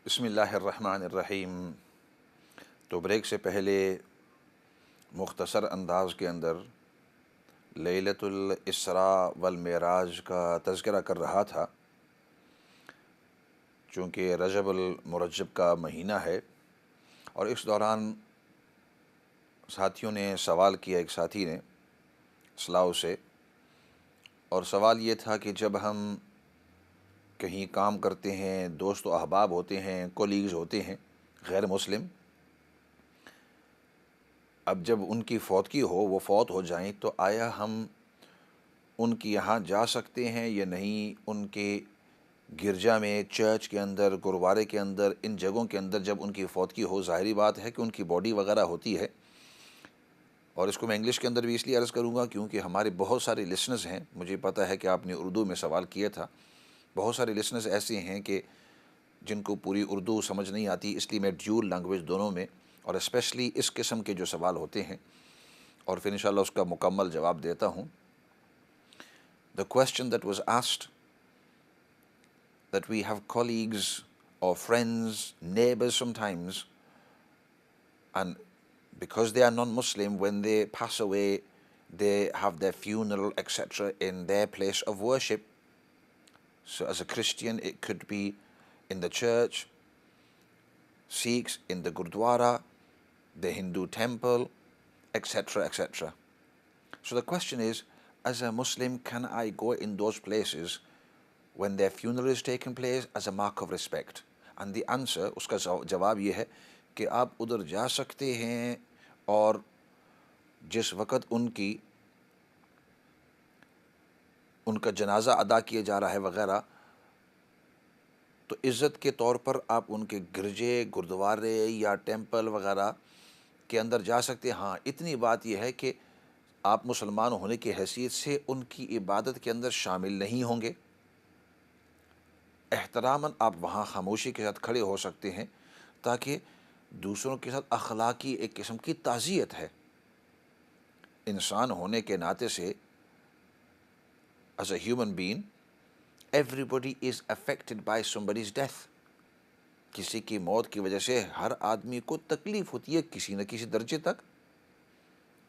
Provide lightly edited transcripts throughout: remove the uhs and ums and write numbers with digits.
بسم اللہ الرحمن الرحیم۔ تو بریک سے پہلے مختصر انداز کے اندر لیلۃ الاسراء والمعراج کا تذکرہ کر رہا تھا، چونکہ رجب المرجب کا مہینہ ہے اور اس دوران ساتھیوں نے سوال کیا، ایک ساتھی نے اسلاؤ سے، اور سوال یہ تھا کہ جب ہم کہیں کام کرتے ہیں، دوست و احباب ہوتے ہیں، کولیگز ہوتے ہیں غیر مسلم، اب جب ان کی فوتگی ہو، وہ فوت ہو جائیں، تو آیا ہم ان کی یہاں جا سکتے ہیں یا نہیں؟ ان کے گرجا میں، چرچ کے اندر، گرودوارے کے اندر، ان جگہوں کے اندر جب ان کی فوتگی ہو، ظاہری بات ہے کہ ان کی باڈی وغیرہ ہوتی ہے، اور اس کو میں انگلش کے اندر بھی اس لیے عرض کروں گا کیونکہ ہمارے بہت سارے لسنرز ہیں، مجھے پتہ ہے کہ آپ نے اردو میں سوال کیا تھا، بہت سارے لسنرز ایسے ہیں کہ جن کو پوری اردو سمجھ نہیں آتی، اس لیے میں ڈیول لینگویج دونوں میں، اور اسپیشلی اس قسم کے جو سوال ہوتے ہیں، اور پھر انشاءاللہ اس کا مکمل جواب دیتا ہوں۔ The question that was asked, that we have colleagues or friends, neighbors sometimes, and because they are non-Muslim, when they pass away, they have their funeral, etc., in their place of worship. So as a Christian, it could be in the church, Sikhs in the Gurdwara, the Hindu temple, etc., etc. So the question is, as a Muslim, can I go in those places when their funeral is taking place as a mark of respect? And the answer, اس کا جواب یہ ہے کہ آپ ادھر جا سکتے ہیں، اور جس وقت ان کا جنازہ ادا کیا جا رہا ہے وغیرہ، تو عزت کے طور پر آپ ان کے گرجے، گردوارے یا ٹیمپل وغیرہ کے اندر جا سکتے ہیں۔ ہاں، اتنی بات یہ ہے کہ آپ مسلمان ہونے کی حیثیت سے ان کی عبادت کے اندر شامل نہیں ہوں گے، احتراماً آپ وہاں خاموشی کے ساتھ کھڑے ہو سکتے ہیں، تاکہ دوسروں کے ساتھ اخلاقی ایک قسم کی تعزیت ہے۔ انسان ہونے کے ناطے سے as a human being, everybody is affected by somebody's death. کسی کی موت کی وجہ سے ہر آدمی کو تکلیف ہوتی ہے کسی نہ کسی درجے تک،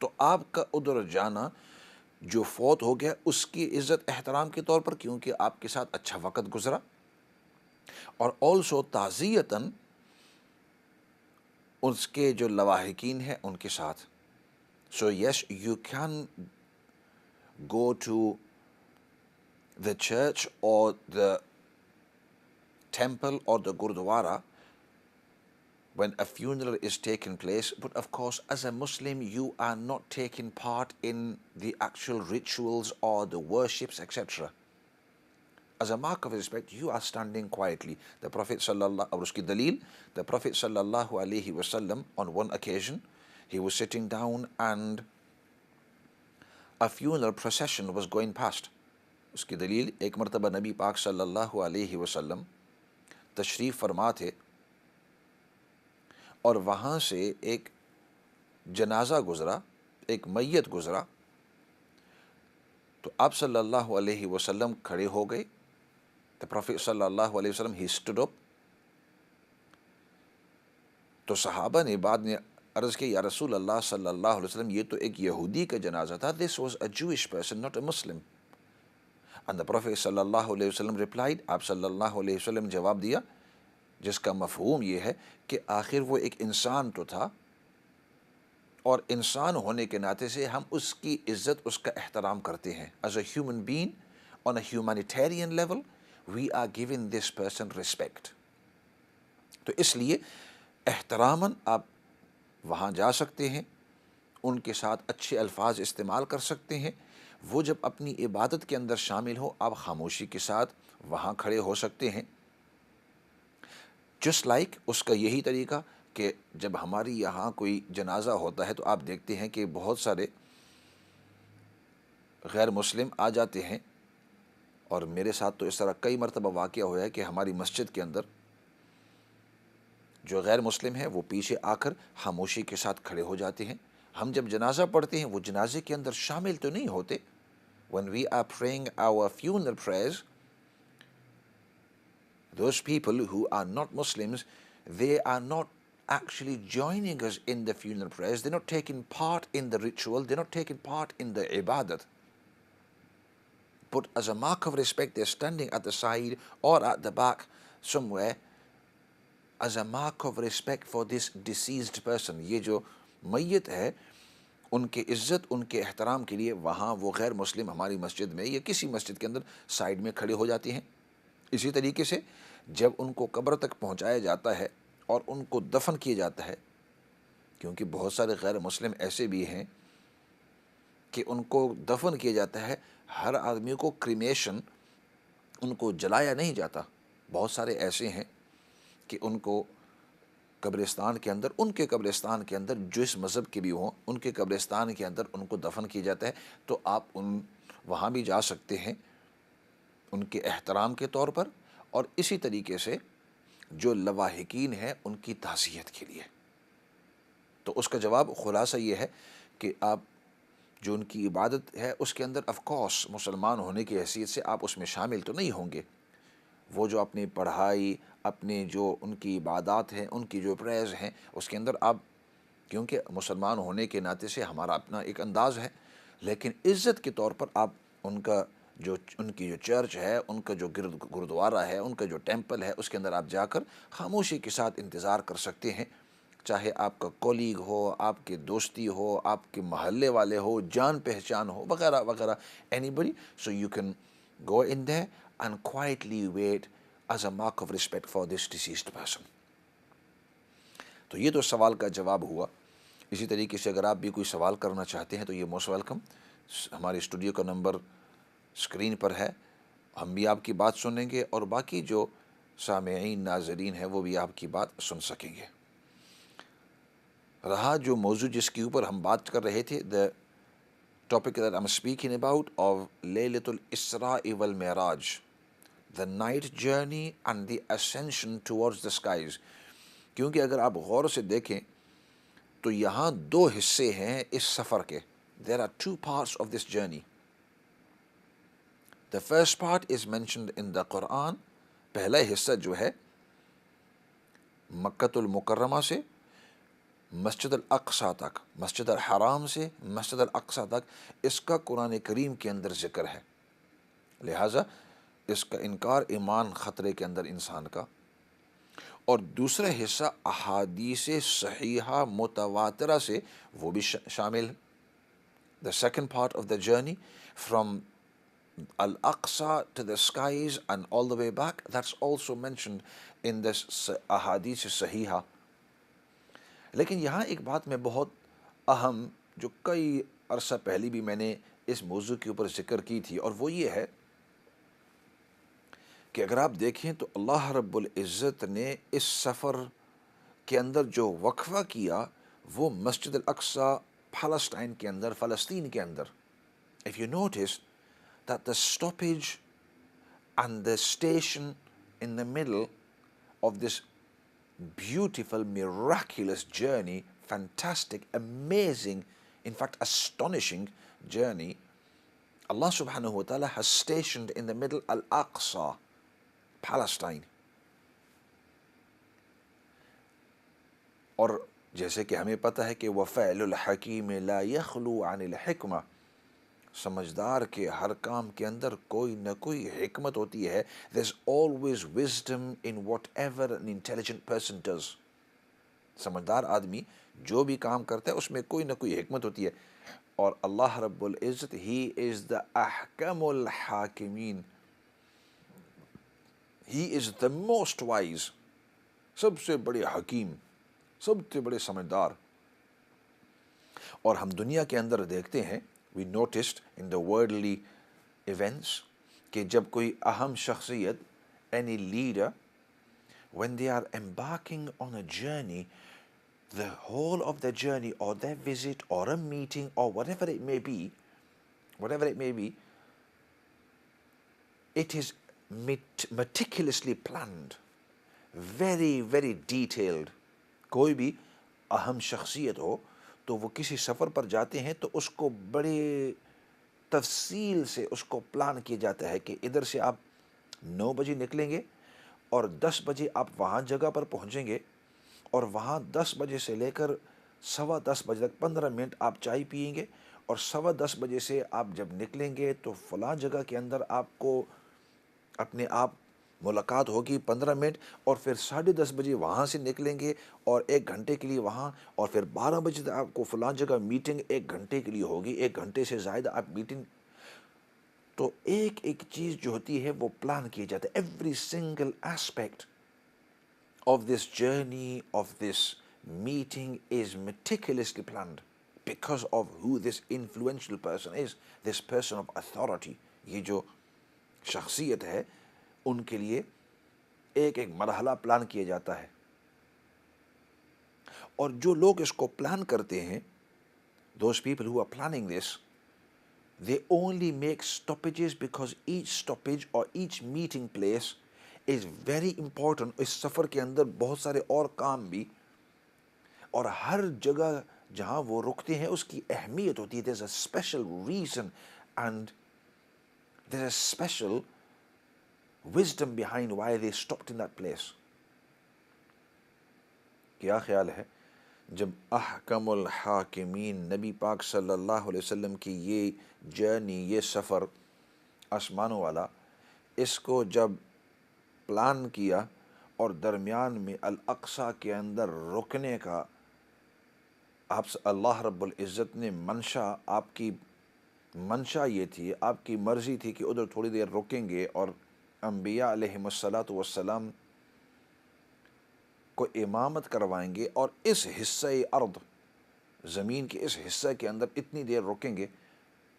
تو آپ کا ادھر جانا جو فوت ہو گیا اس کی عزت احترام کے طور پر، کیونکہ آپ کے ساتھ اچھا وقت گزرا، اور آلسو تعزیتاً اس کے جو لواحقین ہیں ان کے ساتھ۔ So yes, you can go to the church or the temple or the Gurdwara when a funeral is taking place, but of course as a Muslim you are not taking part in the actual rituals or the worships, etc. As a mark of respect, you are standing quietly. The Prophet sallallahu اور اس کی دلیل، the Prophet sallallahu alayhi wasallam, on one occasion he was sitting down and a funeral procession was going past. اس کی دلیل، ایک مرتبہ نبی پاک صلی اللہ علیہ وسلم تشریف فرما تھے، اور وہاں سے ایک جنازہ گزرا، ایک میت گزرا، تو آپ صلی اللہ علیہ وسلم کھڑے ہو گئے۔ The Prophet صلی اللہ علیہ وسلم he stood up. تو صحابہ نے بعد میں عرض کی، یا رسول اللہ صلی اللہ علیہ وسلم، یہ تو ایک یہودی کا جنازہ تھا. This was a Jewish person, not a Muslim. And the Prophet صلی اللہ علیہ وسلم replied, آپ صلی اللہ علیہ وسلم جواب دیا، جس کا مفہوم یہ ہے کہ آخر وہ ایک انسان تو تھا، اور انسان ہونے کے ناطے سے ہم اس کی عزت، اس کا احترام کرتے ہیں. As a human being, on a humanitarian level, we are giving this person respect. تو اس لیے احتراماً آپ وہاں جا سکتے ہیں، ان کے ساتھ اچھے الفاظ استعمال کر سکتے ہیں. وہ جب اپنی عبادت کے اندر شامل ہو، آپ خاموشی کے ساتھ وہاں کھڑے ہو سکتے ہیں. جسٹ لائک اس کا یہی طریقہ کہ جب ہماری یہاں کوئی جنازہ ہوتا ہے تو آپ دیکھتے ہیں کہ بہت سارے غیر مسلم آ جاتے ہیں، اور میرے ساتھ تو اس طرح کئی مرتبہ واقعہ ہوا ہے کہ ہماری مسجد کے اندر جو غیر مسلم ہیں وہ پیچھے آ کر خاموشی کے ساتھ کھڑے ہو جاتے ہیں. ہم جب جنازہ پڑھتے ہیں وہ جنازے کے اندر شامل تو نہیں ہوتے. When we are praying our funeral prayers, those people who are not Muslims, they are not actually joining us in the funeral prayers, they're not taking part in the ritual, they're not taking part in the ibadat. But as a mark of respect, they're standing at the side or at the back somewhere as a mark of respect for this deceased person. یہ جو میت ہے ان کے عزت ان کے احترام کے لیے وہاں وہ غیر مسلم ہماری مسجد میں یا کسی مسجد کے اندر سائیڈ میں کھڑے ہو جاتی ہیں. اسی طریقے سے جب ان کو قبر تک پہنچایا جاتا ہے اور ان کو دفن کیا جاتا ہے، کیونکہ بہت سارے غیر مسلم ایسے بھی ہیں کہ ان کو دفن کیا جاتا ہے، ہر آدمی کو کریمیشن ان کو جلایا نہیں جاتا. بہت سارے ایسے ہیں کہ ان کو قبرستان کے اندر، ان کے قبرستان کے اندر جو اس مذہب کے بھی ہوں، ان کے قبرستان کے اندر ان کو دفن کیا جاتا ہے. تو آپ وہاں بھی جا سکتے ہیں ان کے احترام کے طور پر، اور اسی طریقے سے جو لواحقین ہیں ان کی تعزیت کے لیے. تو اس کا جواب خلاصہ یہ ہے کہ آپ جو ان کی عبادت ہے اس کے اندر آف کورس مسلمان ہونے کی حیثیت سے آپ اس میں شامل تو نہیں ہوں گے. وہ جو اپنی پڑھائی، اپنے جو ان کی عبادات ہیں، ان کی جو پریئرز ہیں، اس کے اندر آپ، کیونکہ مسلمان ہونے کے ناطے سے ہمارا اپنا ایک انداز ہے، لیکن عزت کے طور پر آپ ان کی جو چرچ ہے، ان کا جو گردوارہ ہے، ان کا جو ٹیمپل ہے، اس کے اندر آپ جا کر خاموشی کے ساتھ انتظار کر سکتے ہیں. چاہے آپ کا کولیگ ہو، آپ کے دوستی ہو، آپ کے محلے والے ہو، جان پہچان ہو، وغیرہ وغیرہ، anybody. So you can go in there and quietly wait as a mark of respect for this deceased person. تو یہ تو سوال کا جواب ہوا. اسی طریقے سے اگر آپ بھی کوئی سوال کرنا چاہتے ہیں تو یہ موسٹ ویلکم. ہمارے اسٹوڈیو کا نمبر اسکرین پر ہے، ہم بھی آپ کی بات سنیں گے اور باقی جو سامعین ناظرین ہیں وہ بھی آپ کی بات سن سکیں گے. رہا جو موضوع جس کے اوپر ہم بات کر رہے تھے، the topic that I'm speaking about of Laylatul Isra wal Miraj, the night journey and the ascension towards the skies. کیونکہ اگر آپ غور سے دیکھیں تو یہاں دو حصے ہیں اس سفر کے. There are two parts of this journey. The first part is mentioned in the Quran. پہلا حصہ جو ہے مکۃ المکرمہ سے مسجد الاقصیٰ تک، مسجد الحرام سے مسجد الاقصیٰ تک، اس کا قرآن کریم کے اندر ذکر ہے. لہٰذا اس کا انکار ایمان خطرے کے اندر انسان کا. اور دوسرا حصہ احادیث صحیحہ متواترہ سے وہ بھی شامل ہے. The second part of the journey from Al-Aqsa to the skies and all the way back, that's also mentioned in this ahadith صحیحہ. لیکن یہاں ایک بات میں بہت اہم جو کئی عرصہ پہلے بھی میں نے اس موضوع کے اوپر ذکر کی تھی، اور وہ یہ ہے کہ اگر آپ دیکھیں تو اللہ رب العزت نے اس سفر کے اندر جو وقفہ کیا وہ مسجد الاقصیٰ فلسطین کے اندر، فلسطین کے اندر. If you notice that the stoppage and the station in the middle of this beautiful, miraculous journey, fantastic, amazing, in fact astonishing journey, Allah subhanahu wa ta'ala has stationed in the middle Al-Aqsa, Palestine. اور جیسے کہ ہمیں پتہ ہے کہ وَفَعْلُ الْحَكِيمِ لَا يَخْلُو عَنِ الْحِكْمَةِ، سمجھدار کے ہر کام کے اندر کوئی نہ کوئی حکمت ہوتی ہے. There's always wisdom in whatever an intelligent person does. سمجھدار آدمی جو بھی کام کرتا ہے اس میں کوئی نہ کوئی حکمت ہوتی ہے. اور اللہ رب العزت He is the أحكم الحاكمين. He is the most wise، سب سے بڑے حکیم، سب سے بڑے سمجھدار. اور ہم دنیا کے اندر دیکھتے ہیں، we noticed in the worldly events، کہ جب کوئی اہم شخصیت، any leader، when they are embarking on a journey، the whole of the journey or their visit or a meeting or whatever it may be, it is meticulously planned، very very detailed. کوئی بھی اہم شخصیت ہو تو وہ کسی سفر پر جاتے ہیں تو اس کو بڑے تفصیل سے اس کو پلان کیا جاتا ہے کہ ادھر سے آپ 9 بجے نکلیں گے اور 10 بجے آپ وہاں جگہ پر پہنچیں گے، اور وہاں 10 بجے سے لے کر 10:15 بجے تک 15 منٹ آپ چائے پئیں گے، اور 10:15 بجے سے آپ جب نکلیں گے تو فلاں جگہ کے اندر آپ کو اپنے آپ ملاقات ہوگی 15 منٹ، اور پھر 10:30 بجے وہاں سے نکلیں گے اور 1 گھنٹے کے لیے وہاں، اور پھر 12 بجے تک آپ کو فلاں جگہ میٹنگ 1 گھنٹے کے لیے ہوگی، 1 گھنٹے سے زائد آپ میٹنگ. تو ایک ایک چیز جو ہوتی ہے وہ پلان کی جاتا ہے. Every single aspect of this journey, of this meeting is meticulously planned because of who this influential person is, this person of authority. یہ جو شخصیت ہے ان کے لیے ایک ایک مرحلہ پلان کیا جاتا ہے. اور جو لوگ اس کو پلان کرتے ہیں, those people who are planning this, they only make stoppages because each stoppage or each meeting place is very important. اس سفر کے اندر بہت سارے اور کام بھی, اور ہر جگہ جہاں وہ رکتے ہیں اس کی اہمیت ہوتی ہے. there's a special reason and there's a special wisdom behind why they stopped in that place. کیا خیال ہے جب احکم الحاکمین نبی پاک صلی اللہ علیہ وسلم کی یہ جرنی, یہ سفر آسمانوں والا, اس کو جب پلان کیا اور درمیان میں الاقصی کے اندر رکنے کا آپ اللہ رب العزت نے آپ کی منشا یہ تھی, آپ کی مرضی تھی کہ ادھر تھوڑی دیر رکیں گے اور انبیاء علیہم الصلاۃ والسلام کو امامت کروائیں گے, اور اس حصہ ارض, زمین کے اس حصہ کے اندر اتنی دیر رکیں گے.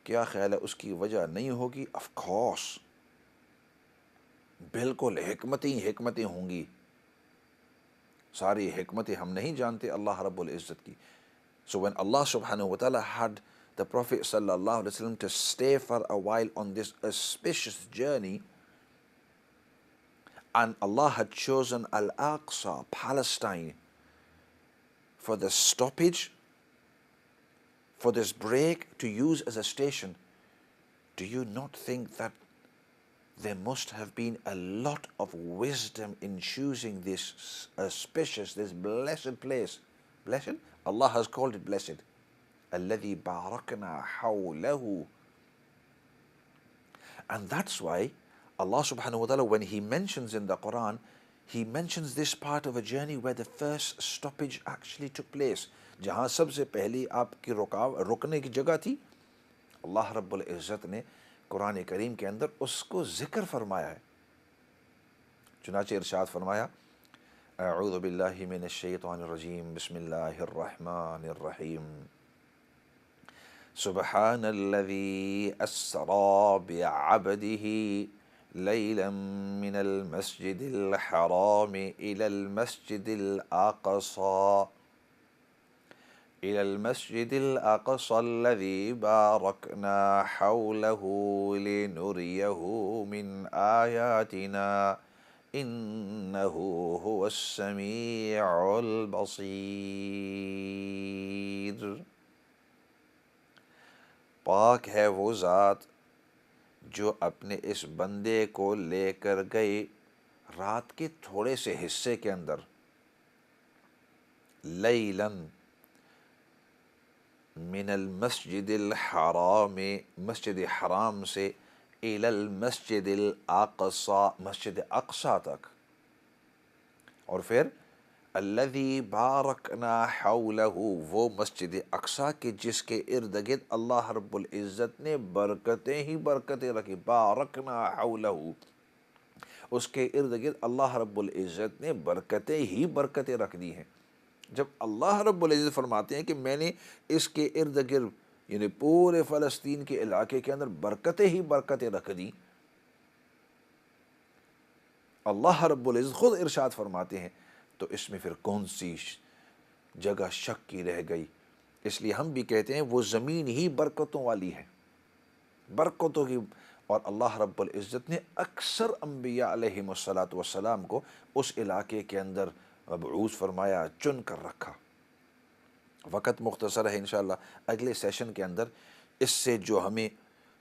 کیا خیال ہے اس کی وجہ نہیں ہوگی؟ آف کورس, بالکل حکمتیں ہوں گی. ساری حکمتیں ہم نہیں جانتے اللہ رب العزت کی. So when Allah subhanahu wa ta'ala had the Prophet sallallahu alaihi wasallam to stay for a while on this auspicious journey, and Allah had chosen Al-Aqsa, Palestine, for the stoppage, for this break to use as a station, do you not think that there must have been a lot of wisdom in choosing this auspicious, this blessed place? Blessed? Allah has called it blessed. الَّذِي بَارَكْنَا حَوْلَهُ. And that's why Allah subhanahu wa ta'ala, when He mentions in the Quran, He mentions this part of a journey where the first stoppage actually took place. جہاں سب سے پہلی آپ کی رکنے کی جگہ تھی, اللہ رب العزت نے قرآن کریم کے اندر اس کو ذکر فرمایا ہے. چنانچہ ارشاد فرمایا, اعوذ باللہ من الشیطان الرجیم, بسم اللہ الرحمن الرحیم, سبحان الذي أسرى بعبده ليلا من المسجد الحرام إلى المسجد الأقصى الذي باركنا حوله لنريه من آياتنا إنه هو السميع البصير. پاک ہے وہ ذات جو اپنے اس بندے کو لے کر گئے رات کے تھوڑے سے حصے کے اندر, لیلاً من المسجد الحرام, مسجد حرام سے, الی المسجد الاقصی, مسجد اقصی تک, اور پھر الذی بارکنا حولہ, وہ مسجد اقصی کے جس کے ارد گرد اللہ رب العزت نے برکتیں ہی برکتیں رکھی. بارکنا حولہ, اس کے ارد گرد اللہ رب العزت نے برکتیں ہی برکتیں رکھ دی ہیں. جب اللہ رب العزت فرماتے ہیں کہ میں نے اس کے ارد گرد, یعنی پورے فلسطین کے علاقے کے اندر برکتیں ہی برکتیں رکھ دی, اللہ رب العزت خود ارشاد فرماتے ہیں, تو اس میں پھر کون سی جگہ شک کی رہ گئی؟ اس لیے ہم بھی کہتے ہیں وہ زمین ہی برکتوں والی ہے, برکتوں کی. اور اللہ رب العزت نے اکثر انبیاء علیہم الصلاۃ والسلام کو اس علاقے کے اندر مبعوث فرمایا, چن کر رکھا. وقت مختصر ہے, انشاءاللہ اگلے سیشن کے اندر اس سے جو ہمیں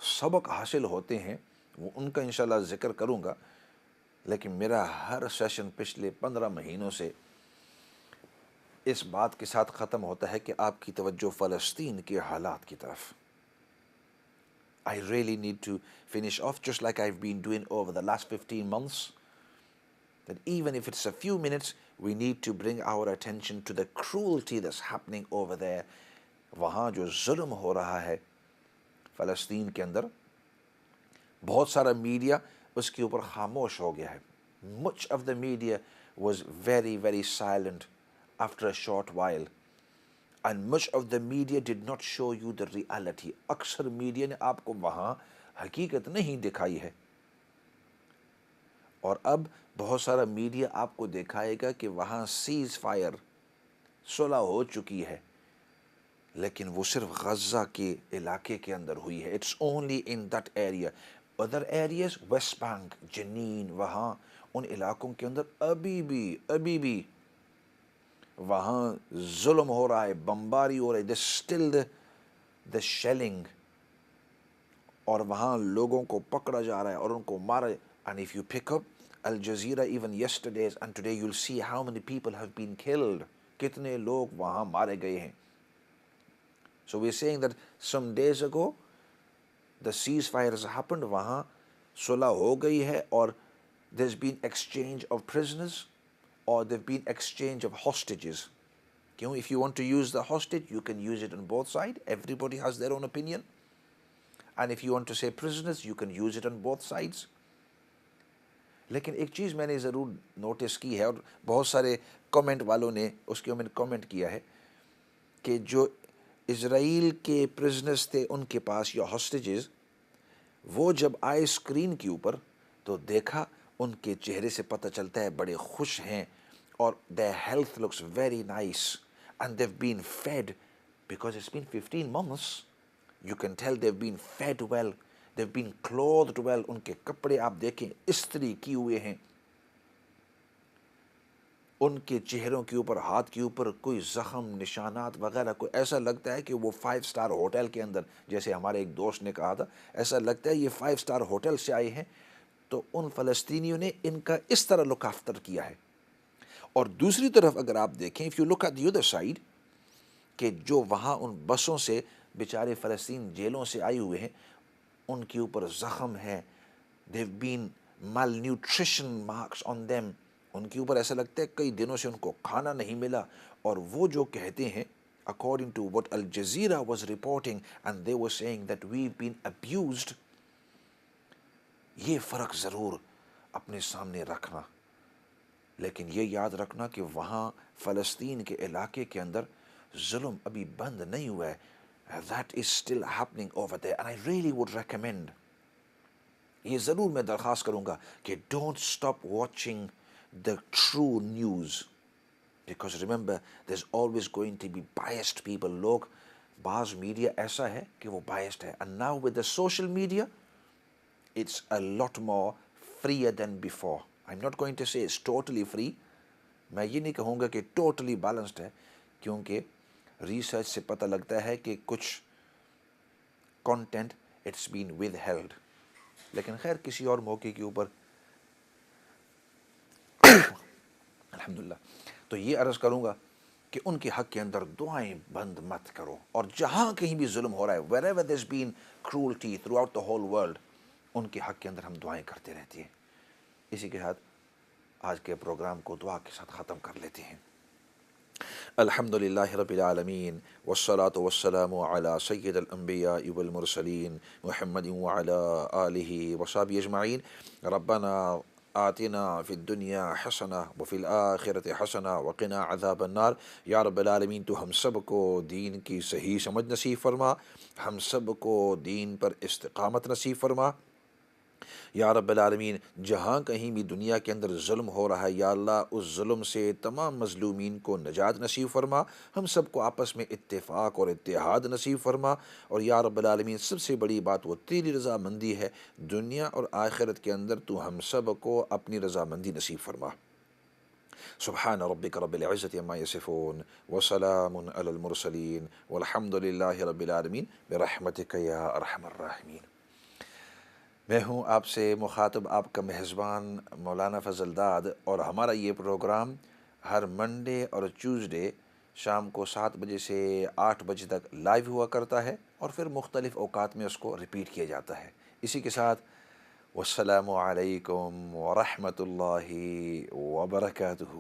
سبق حاصل ہوتے ہیں وہ ان کا انشاءاللہ ذکر کروں گا. لیکن میرا ہر سیشن پچھلے 15 مہینوں سے اس بات کے ساتھ ختم ہوتا ہے کہ آپ کی توجہ فلسطین کے حالات کی طرف. I really need to finish off, just like I've been doing over the last 15 months, that even if it's a few minutes, we need to bring our attention to the cruelty that's happening over there. وہاں جو ظلم ہو رہا ہے فلسطین کے اندر، بہت سارا media اس کے اوپر خاموش ہو گیا ہے. Much of the media was very, very silent after a short while. And much of the media did not show you the reality. اکثر میڈیا نے آپ کو وہاں حقیقت نہیں دکھائی ہے. اور اب بہت سارا میڈیا آپ کو دکھائے گا کہ وہاں سیز فائر صلح ہو چکی ہے، لیکن وہ صرف غزہ کے علاقے کے اندر ہوئی ہے. It's only in that area. Other areas, West Bank, Jenin, وہاں ان علاقوں کے اندر ابھی بھی وہاں ظلم ہو رہا ہے، بمباری ہو رہا ہے. اسٹل دا شیلنگ، اور وہاں لوگوں کو پکڑا جا رہا ہے اور ان کو مارا. And if you pick up Al Jazeera even yesterdays and today you will see how many people have been killed. کتنے لوگ وہاں مارے گئے ہیں. So we are seeing that some days ago the ceasefire has happened. وہاں صلح ہو گئی ہے اور there is been exchange of prisoners or there've been exchange of hostages. If you want to use the hostage, you can use it on both sides. Everybody has their own opinion. And if you want to say prisoners, you can use it on both sides. لیکن ایک چیز میں نے ضرور notice کی ہے، اور بہت سارے کامنٹ والوں نے اس کے اوپر کامنٹ کیا ہے، کہ جو اسرائیل کے پرزنرز تھے ان کے پاس یا ہاسٹیجز، وہ جب آئے اسکرین کے اوپر تو دیکھا ان کے چہرے سے پتہ چلتا ہے بڑے خوش ہیں، اور their health looks very nice and they've been fed because it's been 15 months. You can tell they've been fed well, they've been clothed well. ان کے کپڑے آپ دیکھیں استری کیے ہوئے ہیں، ان کے چہروں کے اوپر، ہاتھ کے اوپر کوئی زخم، نشانات وغیرہ. کوئی ایسا لگتا ہے کہ وہ 5 اسٹار ہوٹل کے اندر، جیسے ہمارے ایک دوست نے کہا تھا، ایسا لگتا ہے یہ 5 اسٹار ہوٹل سے آئے ہیں. تو ان فلسطینیوں نے ان کا اس طرح لک آفٹر کیا ہے. اور دوسری طرف اگر آپ دیکھیں، if you look at the other side، کہ جو وہاں ان بسوں سے بیچارے فلسطین جیلوں سے آئے ہوئے ہیں، ان کے اوپر زخم ہے. they've been malnutrition marks on them. ان کے اوپر ایسا لگتا ہے کئی دنوں سے ان کو کھانا نہیں ملا. اور وہ جو کہتے ہیں according to what Al Jazeera was reporting, and they were saying that we've been abused. یہ فرق ضرور اپنے سامنے رکھنا، لیکن یہ یاد رکھنا کہ وہاں فلسطین کے علاقے کے اندر ظلم ابھی بند نہیں ہوا ہے. That is still happening over there, and I really would recommend، یہ ضرور میں درخواست کروں گا کہ don't stop watching the true news, because remember there's always going to be biased people. لوگ، بعض میڈیا ایسا ہے کہ وہ biased ہے. And now with the social media, it's a lot more freer than before. I'm not going to say it's totally free. میں یہ نہیں کہوں گا کہ totally balanced ہے، کیونکہ ریسرچ سے پتہ لگتا ہے کہ کچھ content it's been withheld. لیکن خیر کسی اور موقع کے اوپر الحمدللہ. تو یہ عرض کروں گا کہ ان کے حق کے اندر دعائیں بند مت کرو، اور جہاں کہیں بھی ظلم ہو رہا ہے، wherever there's been cruelty throughout the whole world، ان کے حق کے اندر ہم دعائیں کرتے رہتے ہیں. اسی کے ساتھ آج کے پروگرام کو دعا کے ساتھ ختم کر لیتے ہیں. الحمد للہ رب العالمین، والصلاة والسلام علی سید الانبیاء والمرسلین محمد وعلی آلہ وصحبہ اجمعین. ربنا آتنا فی الدنیا حسنہ وفی الآخرۃ حسنہ وقنا عذاب النار. یا رب العالمین، تو ہم سب کو دین کی صحیح سمجھ نصیب فرما، ہم سب کو دین پر استقامت نصیب فرما. یا رب العالمین، جہاں کہیں بھی دنیا کے اندر ظلم ہو رہا ہے، یا اللہ اس ظلم سے تمام مظلومین کو نجات نصیب فرما، ہم سب کو آپس میں اتفاق اور اتحاد نصیب فرما. اور یا رب العالمین، سب سے بڑی بات وہ تیری رضامندی ہے. دنیا اور آخرت کے اندر تو ہم سب کو اپنی رضامندی نصیب فرما. سبحان ربک رب العزة عما یصفون وسلام علی المرسلین والحمد للہ رب العالمین برحمتک یا ارحم الراحمین. میں ہوں آپ سے مخاطب آپ کا میزبان مولانا فضل داد، اور ہمارا یہ پروگرام ہر منڈے اور ٹیوزڈے شام کو 7 بجے سے 8 بجے تک لائیو ہوا کرتا ہے، اور پھر مختلف اوقات میں اس کو ریپیٹ کیا جاتا ہے۔ اسی کے ساتھ والسلام علیکم ورحمۃ اللہ وبرکاتہ۔